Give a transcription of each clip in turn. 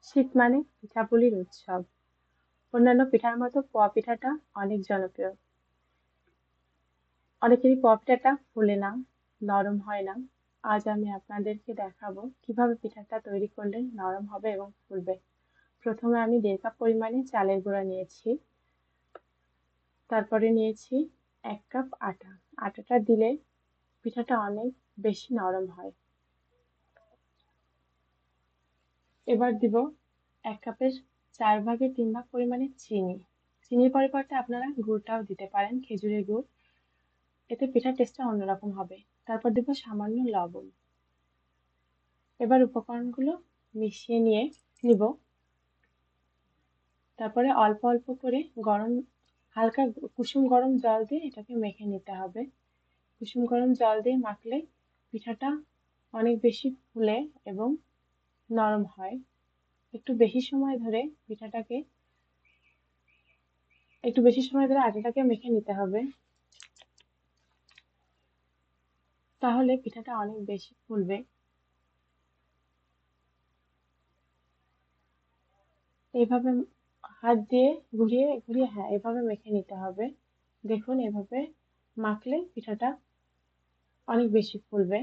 শীত মানে পিঠাপুলির উৎসব। অন্যান্য পিঠার মতো পোয়া পিঠাটা অনেক জনপ্রিয়। অনেকেরই পোয়া পিঠাটা ফুলে না, নরম হয় না। আজ আমি আপনাদেরকে দেখাবো কিভাবে পিঠাটা তৈরি করলে নরম হবে এবং ফুলবে। প্রথমে আমি 1.5 কাপ পরিমাণে চালের গুঁড়া নিয়েছি। তারপরে নিয়েছি 1 কাপ আটা। আটাটা দিলে পিঠাটা অনেক বেশি নরম হয়। এবার দিব 1 কাপের 4 ভাগের 3 ভাগ পরিমাণে চিনি। চিনির পরিবর্তে আপনারা গুড়টাও দিতে পারেন, খেজুরের গুড়। এতে পিঠার টেস্টটা অন্যরকম হবে। তারপর দিব সামান্য লবণ। এবার উপকরণগুলো মিশিয়ে নিব। তারপরে অল্প অল্প করে হালকা কুসুম গরম জল দিয়ে এটাকে মেখে নিতে হবে। কুসুম গরম জল দিয়ে মাখলে পিঠাটা অনেক বেশি ফুলে এবং নরম হয়। একটু বেশি সময় ধরে আটাটাকে মেখে নিতে হবে, তাহলে পিঠাটা অনেক বেশি ফুলবে। এইভাবে হাত দিয়ে ঘুরিয়ে ঘুরিয়ে, হ্যাঁ, এভাবে মেখে নিতে হবে। দেখুন, এভাবে মাখলে পিঠাটা অনেক বেশি ফুলবে।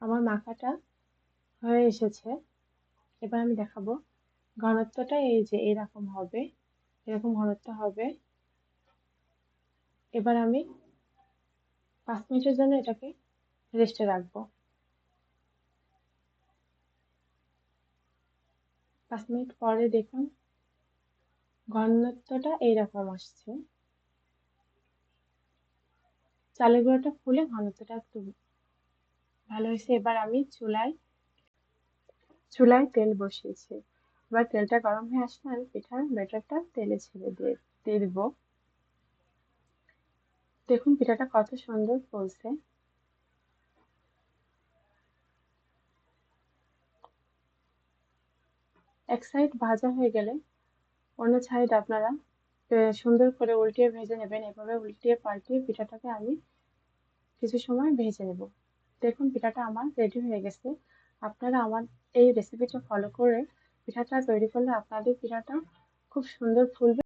আমার মাখাটা হয়ে এসেছে। এবার আমি দেখাবো ঘনত্বটা। এই যে এরকম হবে, এরকম ঘনত্ব হবে। এবার আমি 5 মিনিটের জন্য এটাকে রেস্টে রাখবো। 5 মিনিট পরে দেখুন ঘনত্বটা এইরকম আসছে। চালের গুঁড়োটা ফুলে ঘনত্বটা একটু ভালো হয়েছে। এবার আমি চুলায় তেল বসিয়েছি। এবার তেলটা গরম হয়ে আসলে আমি পিঠার ব্যাটারটা তেলে ছেড়ে দিয়ে দিব। দেখুন পিঠাটা কত সুন্দর ফুলছে। এক সাইড ভাজা হয়ে গেলে অন্য সাইড আপনারা সুন্দর করে উল্টিয়ে ভেজে নেবেন। এভাবে উল্টিয়ে পাল্টিয়ে পিঠাটাকে আমি কিছু সময় ভেজে নেব। দেখুন পিঠাটা আমার রেডি হয়ে গেছে। আপনারা আমার এই রেসিপিটা ফলো করে পিঠাটা তৈরি করলে আপনাদের পিঠাটা খুব সুন্দর ফুলবে।